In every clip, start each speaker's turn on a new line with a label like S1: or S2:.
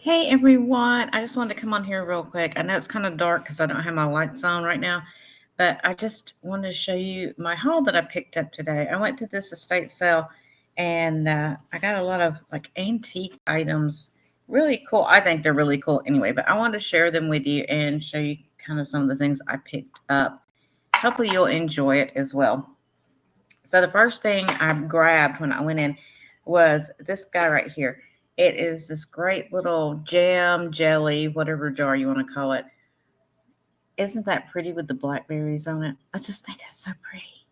S1: Hey everyone, I just wanted to come on here real quick. I know it's kind of dark because I don't have my lights on right now, but I just wanted to show you my haul that I picked up today. I went to this estate sale and I got a lot of like antique items. Really cool. I think they're really cool anyway, but I wanted to share them with you and show you kind of some of the things I picked up. Hopefully, you'll enjoy it as well. So the first thing I grabbed when I went in was this guy right here. It is this great little jam, jelly, whatever jar you want to call it. Isn't that pretty with the blackberries on it? I just think it's so pretty.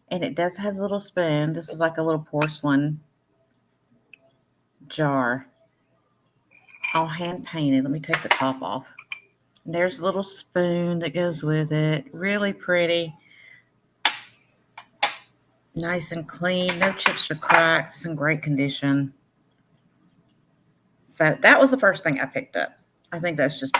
S1: And it does have a little spoon. This is like a little porcelain jar, all hand painted. Let me take the top off. And there's a little spoon that goes with it. Really pretty. Nice and clean. No chips or cracks. It's in great condition. So that was the first thing I picked up. I think that's just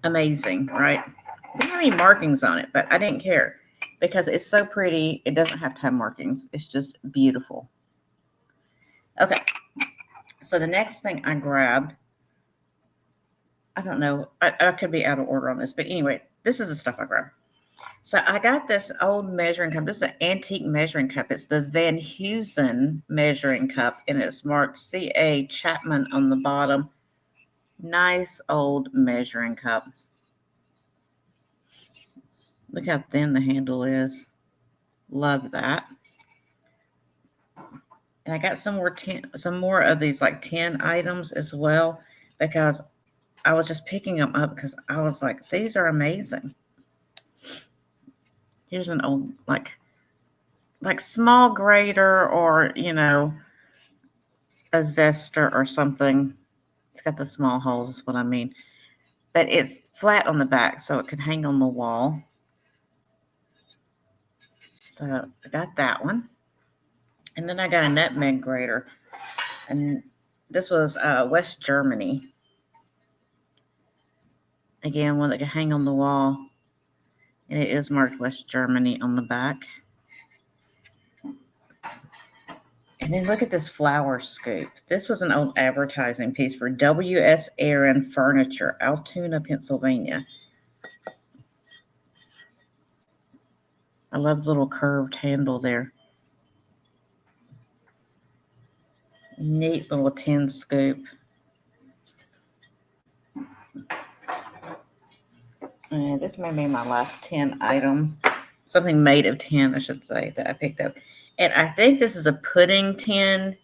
S1: amazing, right? It didn't have any markings on it, but I didn't care because it's so pretty. It doesn't have to have markings. It's just beautiful. Okay, so the next thing I grabbed, I don't know, I could be out of order on this, but anyway, this is the stuff I grabbed. So I got this old measuring cup. This is an antique measuring cup. It's the Van Heusen measuring cup, and it's marked C.A. Chapman on the bottom. Nice old measuring cup. Look how thin the handle is. Love that. And I got some more of these like 10 items as well because I was just picking them up because I was like, these are amazing. Here's an old like small grater or a zester or something. It's got the small holes is what I mean. But it's flat on the back so it can hang on the wall. So I got that one. And then I got a nutmeg grater. And this was West Germany. Again, one that can hang on the wall. And it is marked West Germany on the back. And then look at this flower scoop. This was an old advertising piece for W.S. Aaron Furniture, Altoona, Pennsylvania. I love the little curved handle there. Neat little tin scoop. And this may be my last 10 item. Something made of tin, I should say, that I picked up. And I think this is a pudding tin.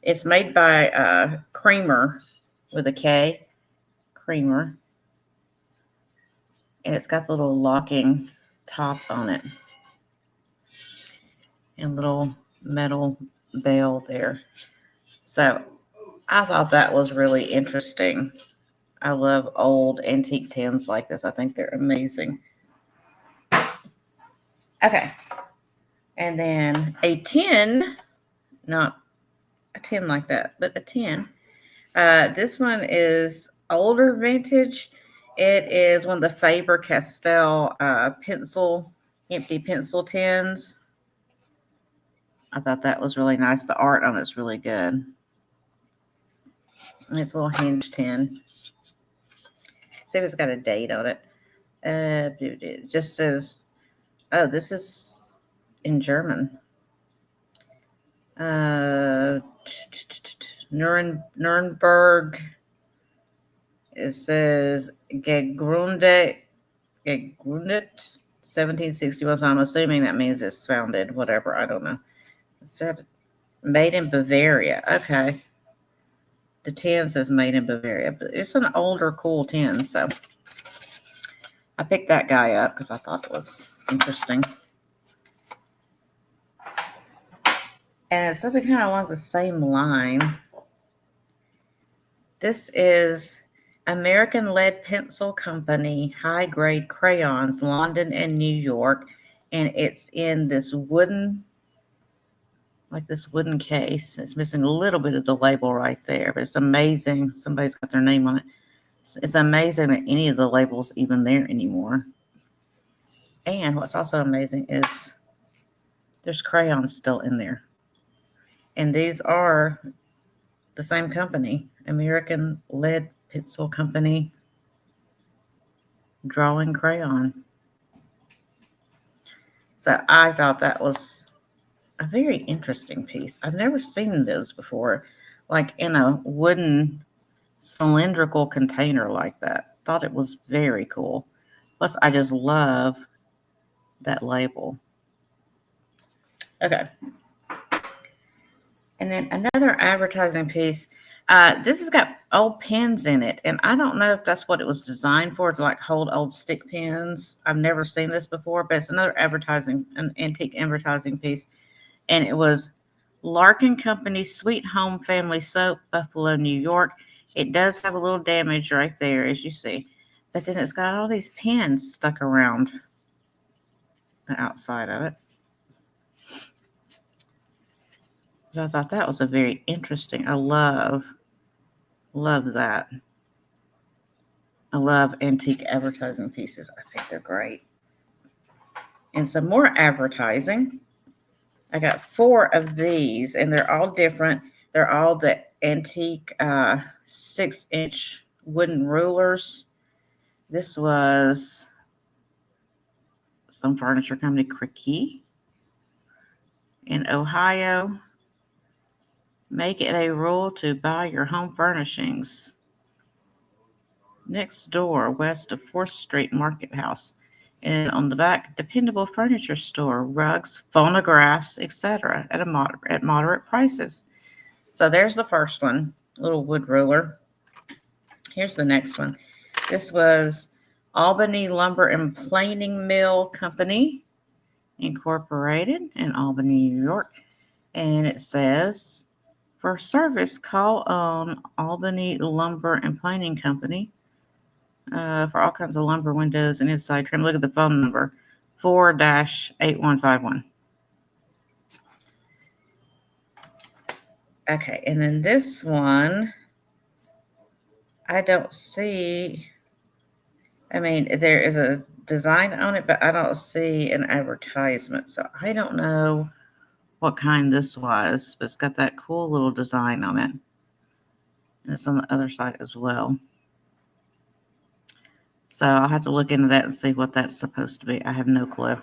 S1: It's made by Creamer with a K. Creamer. And it's got the little locking top on it. And little metal bell there. So I thought that was really interesting. I love old antique tins like this. I think they're amazing. Okay. And then a tin, not a tin like that, but a tin. This one is older vintage. It is one of the Faber Castell empty pencil tins. I thought that was really nice. The art on it's really good. And it's a little hinge tin. See if it's got a date on it. It just says, oh, this is in German. Nuremberg. It says gegründet 1761. So I'm assuming that means it's founded, whatever. I don't know. It's made in Bavaria. Okay. The tin says made in Bavaria, but it's an older, cool tin. So I picked that guy up because I thought it was interesting. And something kind of along the same line. This is American Lead Pencil Company high grade crayons, London and New York. And it's in this wooden case. It's missing a little bit of the label right there, but it's amazing. Somebody's got their name on it. It's amazing that any of the labels even there anymore. And what's also amazing is there's crayons still in there. And these are the same company, American Lead Pencil Company drawing crayon. So I thought that was a very interesting piece. I've never seen those before, like in a wooden cylindrical container like that. Thought it was very cool. Plus, I just love that label. Okay. And then another advertising piece. This has got old pens in it, and I don't know if that's what it was designed for, to like hold old stick pins. I've never seen this before, but it's another an antique advertising piece. And it was Larkin Company Sweet Home Family Soap, Buffalo, New York. It does have a little damage right there, as you see. But then it's got all these pins stuck around the outside of it. So I thought that was a very interesting. I love that. I love antique advertising pieces. I think they're great. And some more advertising. I got 4 of these, and they're all different. They're all the antique 6-inch wooden rulers. This was some furniture company, Criqui, in Ohio. Make it a rule to buy your home furnishings. Next door, west of 4th Street Market House. And on the back, dependable furniture store, rugs, phonographs, etc. at moderate prices. So there's the first one, little wood ruler. Here's the next one. This was Albany Lumber and Planing Mill Company, Incorporated in Albany, New York. And it says, for service, call on Albany Lumber and Planing Company for all kinds of lumber, windows, and inside trim. Look at the phone number, 4-8151. Okay, and then this one, I don't see, I mean, there is a design on it, but I don't see an advertisement. So I don't know what kind this was, but it's got that cool little design on it. And it's on the other side as well. So I'll have to look into that and see what that's supposed to be. I have no clue.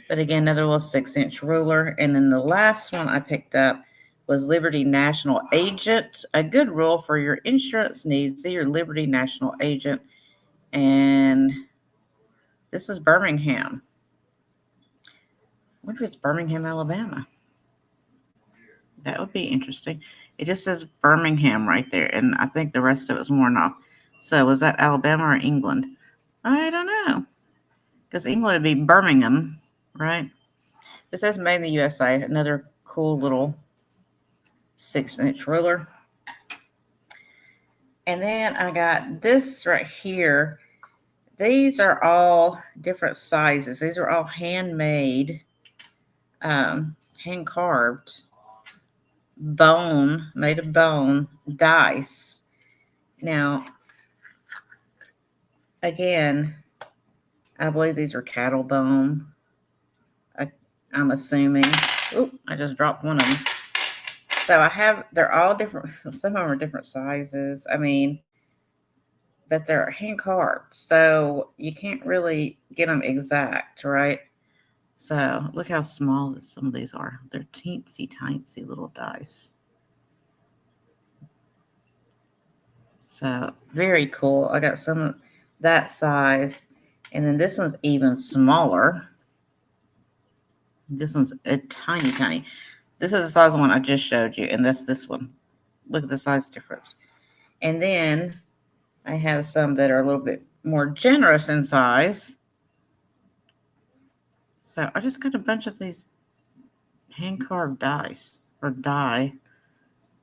S1: But again, another little 6-inch ruler. And then the last one I picked up was Liberty National Agent. A good rule for your insurance needs. See your Liberty National Agent. And this is Birmingham. I wonder if it's Birmingham, Alabama. That would be interesting. It just says Birmingham right there. And I think the rest of it was worn off. So was that Alabama or England? I don't know. Because England would be Birmingham, right? It says made in the USA. Another cool little 6-inch ruler. And then I got this right here. These are all different sizes. These are all handmade, hand carved, made of bone dice. Now, again, I believe these are cattle bone. I'm assuming. Oop, I just dropped one of them. So they're all different. Some of them are different sizes. I mean, but they're hand carved. So you can't really get them exact, right? So look how small some of these are. They're teensy tiny little dice. So very cool. I got some that size. And then this one's even smaller. This one's a tiny. This is the size of the one I just showed you, and that's this one. Look at the size difference. And then I have some that are a little bit more generous in size. So I just got a bunch of these hand-carved dice, or die,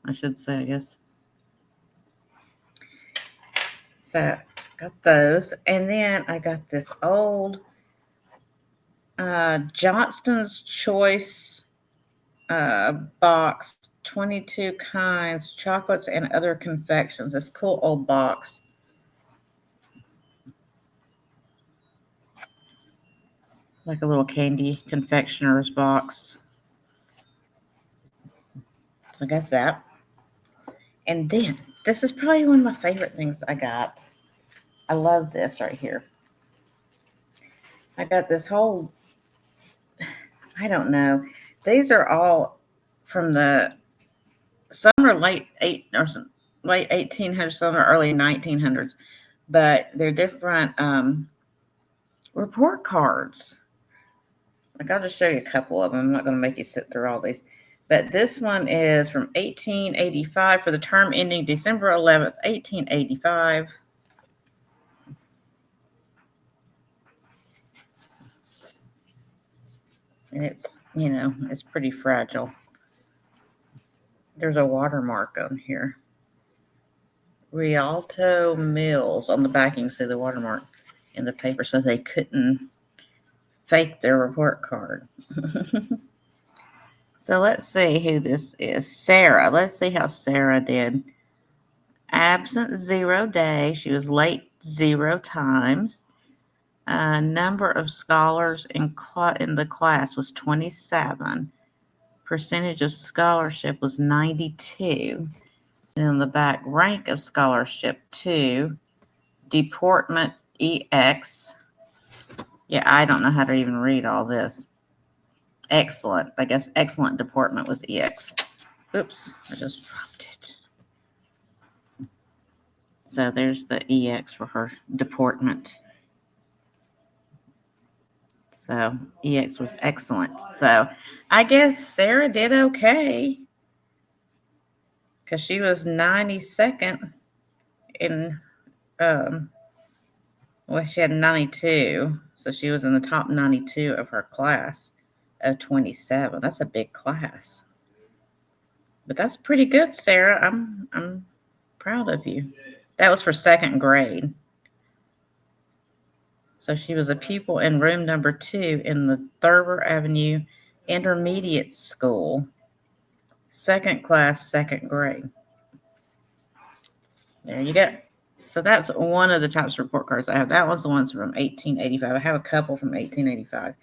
S1: I should say, I guess. So got those. And then I got this old Johnston's Choice box, 22 kinds, chocolates and other confections. This cool old box. Like a little candy confectioner's box. So I got that. And then, this is probably one of my favorite things I got. I love this right here. I got this whole, I don't know. These are all from the some are late 1800s, some are early 1900s, but they're different report cards. I got to show you a couple of them. I'm not going to make you sit through all these. But this one is from 1885 for the term ending December 11th, 1885. And it's, it's pretty fragile. There's a watermark on here. Rialto Mills on the back. You can see the watermark in the paper so they couldn't fake their report card. So let's see who this is. Sarah. Let's see how Sarah did. Absent 0 days. She was late 0 times. Number of scholars in the class was 27. Percentage of scholarship was 92. And on the back, rank of scholarship 2. Deportment EX. Yeah, I don't know how to even read all this. Excellent. I guess excellent deportment was EX. Oops, I just dropped it. So there's the EX for her deportment. So EX was excellent. So I guess Sarah did okay because she was 92nd in, she had 92. So she was in the top 92 of her class of 27. That's a big class. But that's pretty good, Sarah. I'm proud of you. That was for 2nd grade. So she was a pupil in room number 2 in the Thurber Avenue Intermediate School. 2nd class, 2nd grade. There you go. So that's one of the types of report cards I have. That was the ones from 1885. I have a couple from 1885.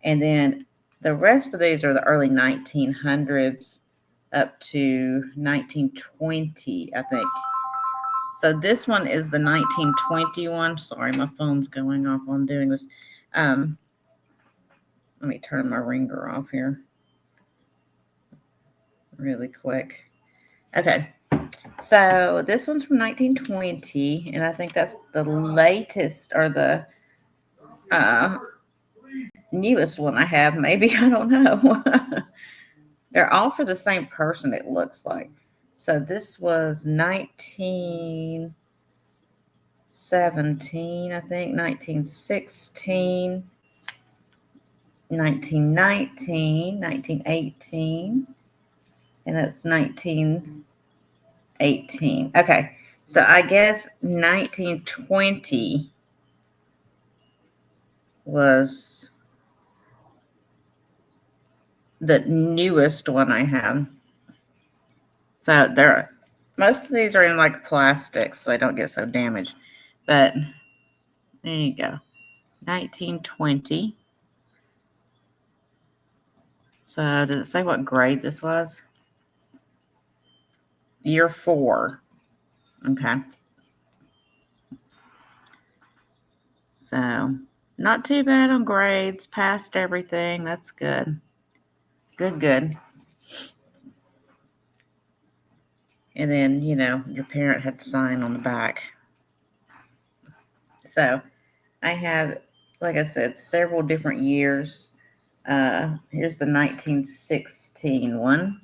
S1: And then the rest of these are the early 1900s up to 1920, I think. So this one is the 1921. Sorry, my phone's going off while I'm doing this. Let me turn my ringer off here really quick. Okay. So this one's from 1920, and I think that's the latest or the newest one I have. Maybe, I don't know. They're all for the same person, it looks like. So this was 1917, I think, 1916, 1919, 1918, and that's 1918. Okay, so I guess 1920 was the newest one I have. So most of these are in like plastic, so they don't get so damaged. But there you go. 1920. So does it say what grade this was? Year 4. Okay. So not too bad on grades. Passed everything. That's good. Good. And then, your parent had to sign on the back. So I have, like I said, several different years. Here's the 1916 one.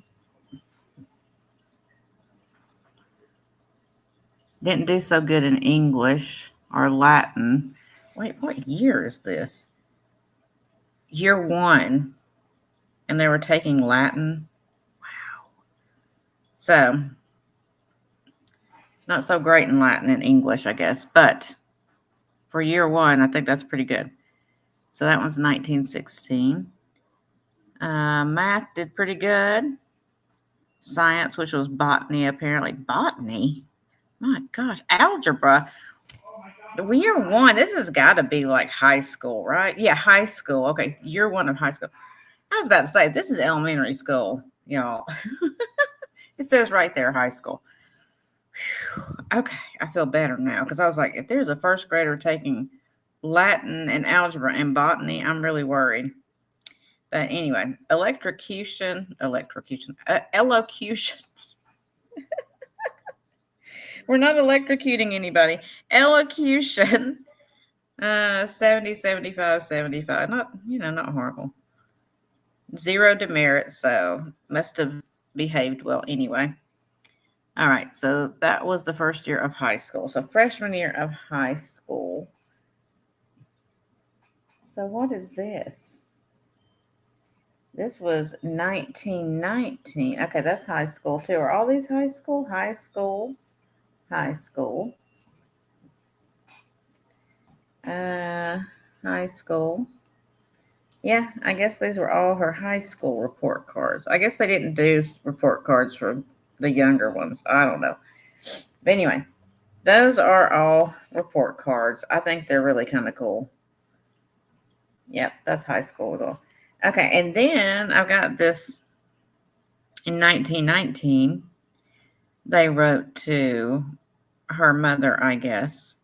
S1: Didn't do so good in English or Latin. Wait, what year is this? Year 1. And they were taking Latin. Wow. So, not so great in Latin and English, I guess. But for year 1, I think that's pretty good. So that one's 1916. Math did pretty good. Science, which was botany, apparently. Botany? My gosh. Algebra. Year 1, this has got to be like high school, right? Yeah, high school. Okay, year 1 of high school. I was about to say, this is elementary school, y'all. It says right there, high school. Okay, I feel better now because I was like, if there's a first grader taking Latin and algebra and botany, I'm really worried. But anyway, elocution. We're not electrocuting anybody. Elocution, 70, 75, 75. Not, not horrible. Zero demerit, so must have behaved well anyway. All right, so that was the first year of high school. So freshman year of high school. So what is this? This was 1919. Okay, that's high school too. Are all these high school? High school. High school. High school. Yeah, I guess these were all her high school report cards. I guess they didn't do report cards for the younger ones. I don't know. But anyway, those are all report cards. I think they're really kind of cool. Yep, that's high school. Okay, and then I've got this in 1919. They wrote to her mother, I guess.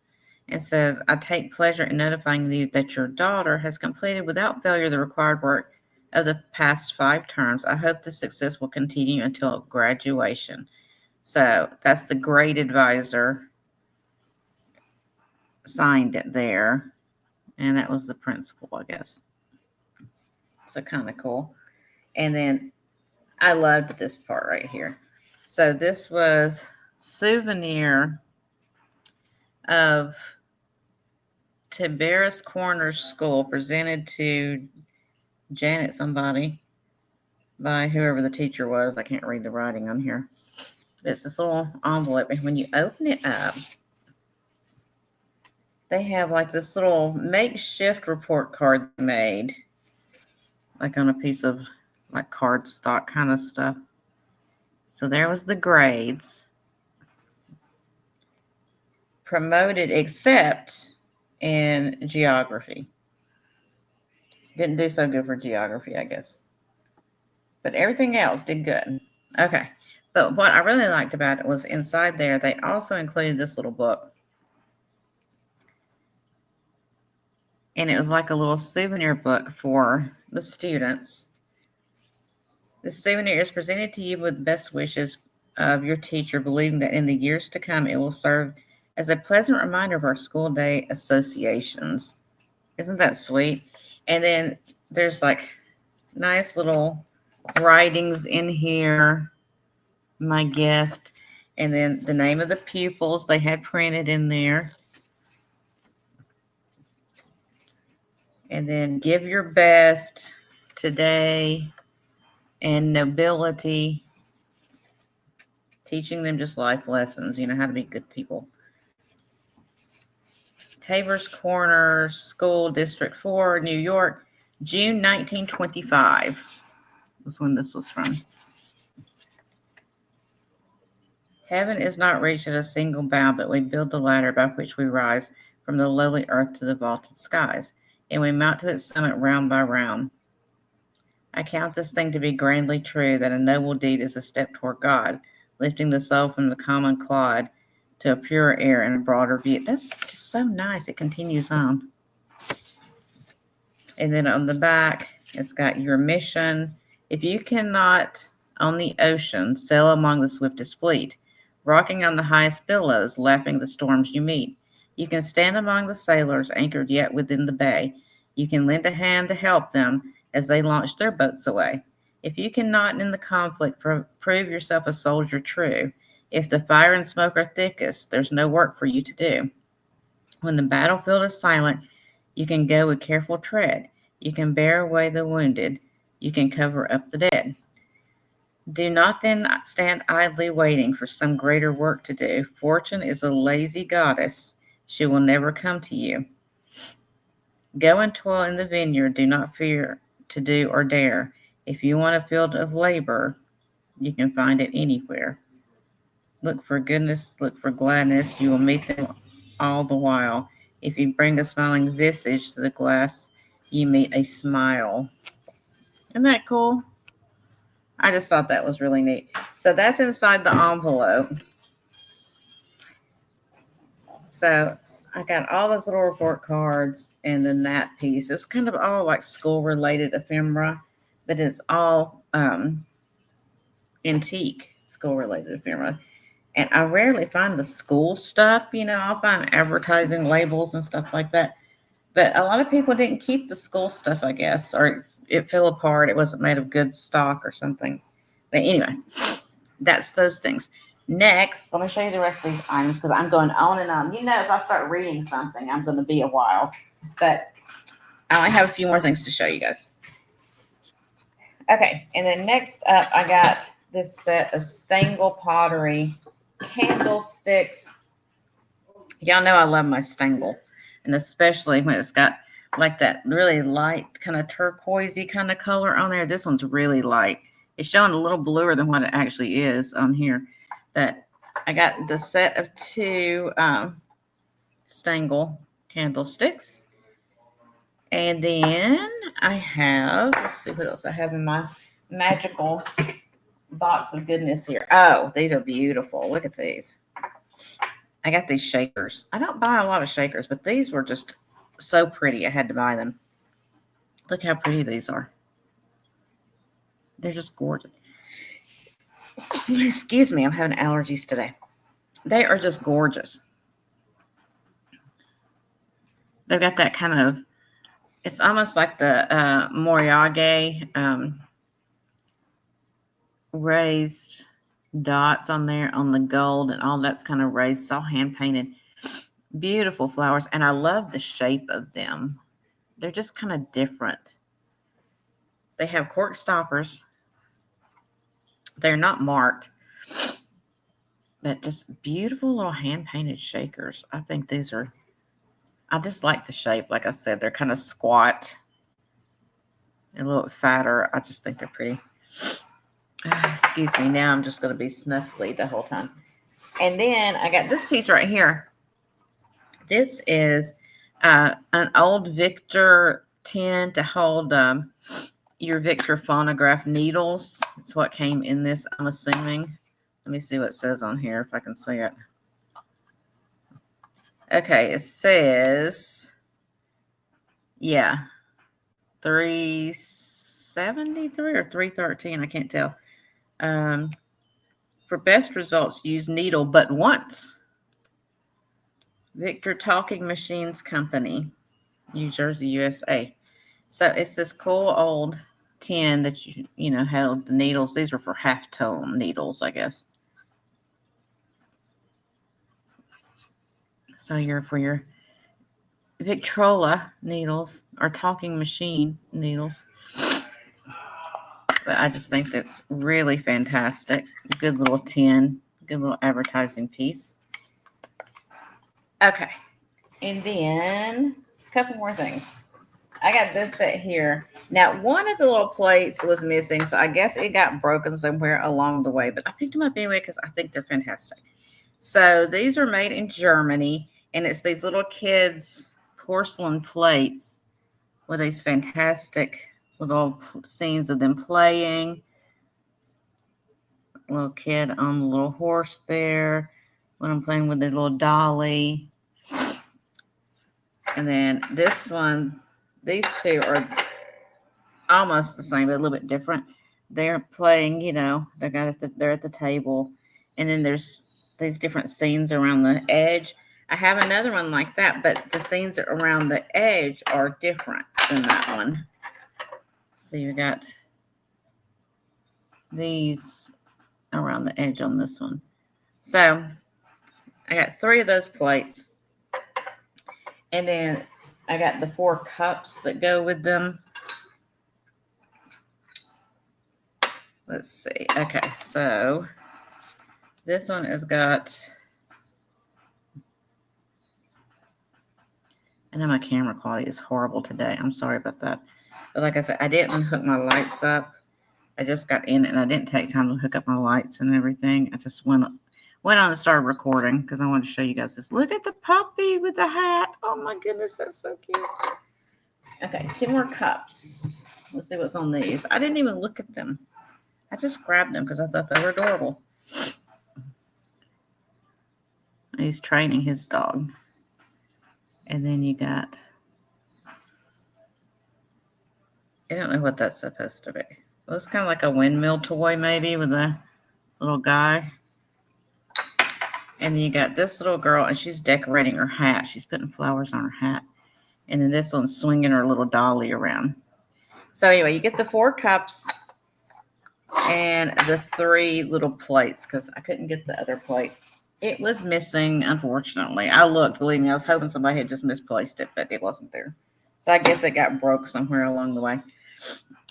S1: It says, I take pleasure in notifying you that your daughter has completed without failure the required work of the past 5 terms. I hope the success will continue until graduation. So that's the grade advisor signed it there. And that was the principal, I guess. So kind of cool. And then I loved this part right here. So this was souvenir of Tiberius Corners School presented to Janet somebody by whoever the teacher was. I can't read the writing on here. It's this little envelope, and when you open it up, they have like this little makeshift report card made, like on a piece of like cardstock kind of stuff. So there was the grades. Promoted except in geography. Didn't do so good for geography, I guess. But everything else did good. Okay. But what I really liked about it was inside there, they also included this little book. And it was like a little souvenir book for the students. The souvenir is presented to you with best wishes of your teacher, believing that in the years to come, it will serve as a pleasant reminder of our school day associations. Isn't that sweet? And then there's like nice little writings in here. My gift. And then the name of the pupils they had printed in there. And then give your best today and nobility. Teaching them just life lessons, how to be good people. Tabor's Corners School, District 4, New York, June 1925 was when this was from. Heaven is not reached at a single bound, but we build the ladder by which we rise from the lowly earth to the vaulted skies, and we mount to its summit round by round. I count this thing to be grandly true, that a noble deed is a step toward God, lifting the soul from the common clod to a purer air and a broader view. That's just so nice. It continues on. And then on the back, it's got your mission. If you cannot on the ocean sail among the swiftest fleet, rocking on the highest billows, laughing the storms you meet, you can stand among the sailors anchored yet within the bay. You can lend a hand to help them as they launch their boats away. If you cannot in the conflict prove yourself a soldier true, if the fire and smoke are thickest, there's no work for you to do. When the battlefield is silent, you can go with careful tread. You can bear away the wounded. You can cover up the dead. Do not then stand idly waiting for some greater work to do. Fortune is a lazy goddess. She will never come to you. Go and toil in the vineyard. Do not fear to do or dare. If you want a field of labor, you can find it anywhere. Look for goodness, look for gladness. You will meet them all the while. If you bring a smiling visage to the glass, you meet a smile. Isn't that cool? I just thought that was really neat. So that's inside the envelope. So I got all those little report cards and then that piece. It's kind of all like school related ephemera, but it's all antique school related ephemera. And I rarely find the school stuff, I'll find advertising labels and stuff like that. But a lot of people didn't keep the school stuff, I guess, or it fell apart. It wasn't made of good stock or something. But anyway, that's those things. Next, let me show you the rest of these items because I'm going on and on. If I start reading something, I'm going to be a while. But I only have a few more things to show you guys. Okay, and then next up, I got this set of Stengel pottery candlesticks. Y'all know I love my Stengel, and especially when it's got like that really light kind of turquoisey kind of color on there. This one's really light. It's showing a little bluer than what it actually is on here. That I got the set of 2 Stengel candlesticks. And then I have, let's see what else I have in my magical box of goodness here. Oh, these are beautiful. Look at these. I got these shakers. I don't buy a lot of shakers, but these were just so pretty. I had to buy them. Look how pretty these are. They're just gorgeous. Excuse me, I'm having allergies today. They are just gorgeous. They've got that kind of, it's almost like the Moriage raised dots on there on the gold and all that's kind of raised. It's all hand painted. Beautiful flowers. And I love the shape of them. They're just kind of different. They have cork stoppers. They're not marked, but just beautiful little hand painted shakers. I think these are, I just like the shape. Like I said, they're kind of squat and a little bit fatter. I just think they're pretty. Excuse me. Now I'm just going to be snuffly the whole time. And then I got this piece right here. This is an old Victor tin to hold your Victor phonograph needles. That's what came in this, I'm assuming. Let me see what it says on here, if I can see it. Okay, it says, yeah, 373 or 313, I can't tell. For best results, use needle but once. Victor Talking Machines Company, New Jersey, USA. So it's this cool old tin that held the needles. These were for half-tone needles, I guess. So for your Victrola needles or talking machine needles. But I just think that's really fantastic. Good little tin, good little advertising piece. Okay. And then a couple more things. I got this set here. Now, one of the little plates was missing, so I guess it got broken somewhere along the way. But I picked them up anyway because I think they're fantastic. So these are made in Germany, and it's these little kids' porcelain plates with these fantastic little scenes of them playing. Little kid on the little horse there. When I'm playing with their little dolly. And then this one, these two are almost the same, but a little bit different. They're playing, they're at the table. And then there's these different scenes around the edge. I have another one like that, but the scenes around the edge are different than that one. So you got these around the edge on this one. So I got 3 of those plates. And then I got the 4 cups that go with them. Let's see. Okay, so this one has got, I know my camera quality is horrible today. I'm sorry about that. But like I said, I didn't hook my lights up. I just got in it and I didn't take time to hook up my lights and everything. I just went on and started recording because I wanted to show you guys this. Look at the puppy with the hat. Oh my goodness, that's so cute. Okay, 2 more cups. Let's see what's on these. I didn't even look at them. I just grabbed them because I thought they were adorable. He's training his dog. And then you got, I don't know what that's supposed to be. It looks kind of like a windmill toy maybe with a little guy. And then you got this little girl, and she's decorating her hat. She's putting flowers on her hat. And then this one's swinging her little dolly around. So anyway, you get the 4 cups and the 3 little plates because I couldn't get the other plate. It was missing, unfortunately. I looked, believe me, I was hoping somebody had just misplaced it, but it wasn't there. So I guess it got broke somewhere along the way.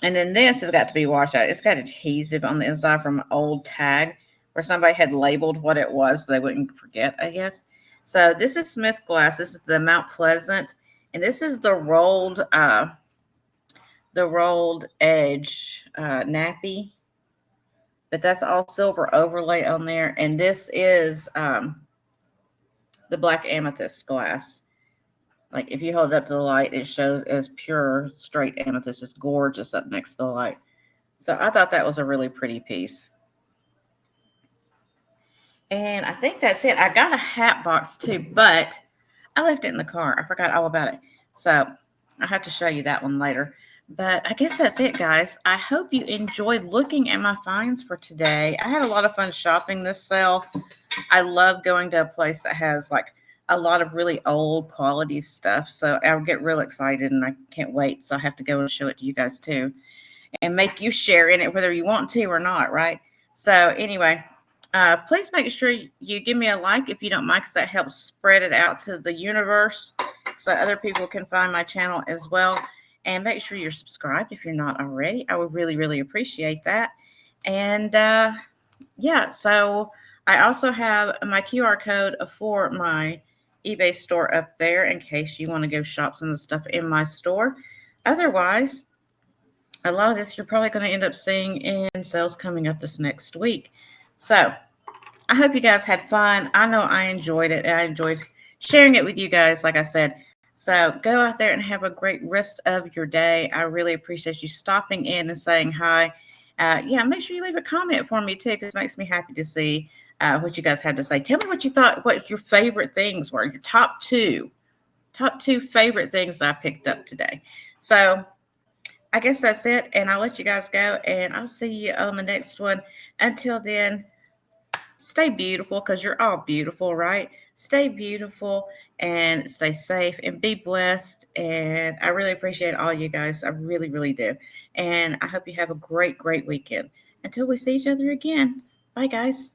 S1: And then this has got to be washed out. It's got adhesive on the inside from an old tag where somebody had labeled what it was so they wouldn't forget, I guess. So this is Smith Glass. This is the Mount Pleasant. And this is the rolled edge nappy. But that's all silver overlay on there. And this is the black amethyst glass. Like if you hold it up to the light, it shows as pure straight amethyst. It's gorgeous up next to the light. So I thought that was a really pretty piece. And I think that's it. I got a hat box too, but I left it in the car. I forgot all about it. So I'll have to show you that one later. But I guess that's it, guys. I hope you enjoyed looking at my finds for today. I had a lot of fun shopping this sale. I love going to a place that has like a lot of really old quality stuff. So I'll get real excited and I can't wait. So I have to go and show it to you guys too and make you share in it whether you want to or not, right? So anyway, please make sure you give me a like if you don't mind, because that helps spread it out to the universe so other people can find my channel as well. And make sure you're subscribed if you're not already. I would really, really appreciate that. And yeah, so I also have my QR code for my eBay store up there in case you want to go shop some of the stuff in my store. Otherwise, a lot of this you're probably going to end up seeing in sales coming up this next week. So I hope you guys had fun. I know I enjoyed it. I enjoyed sharing it with you guys, like I said. So go out there and have a great rest of your day. I really appreciate you stopping in and saying hi. Yeah, make sure you leave a comment for me too, because it makes me happy to see what you guys have to say. Tell me what you thought, what your favorite things were, your top two favorite things that I picked up today. So I guess that's it, and I'll let you guys go, and I'll see you on the next one. Until then, stay beautiful, because you're all beautiful, right? Stay beautiful and stay safe and be blessed. And I really appreciate all you guys. I really, really do. And I hope you have a great, great weekend. Until we see each other again. Bye, guys.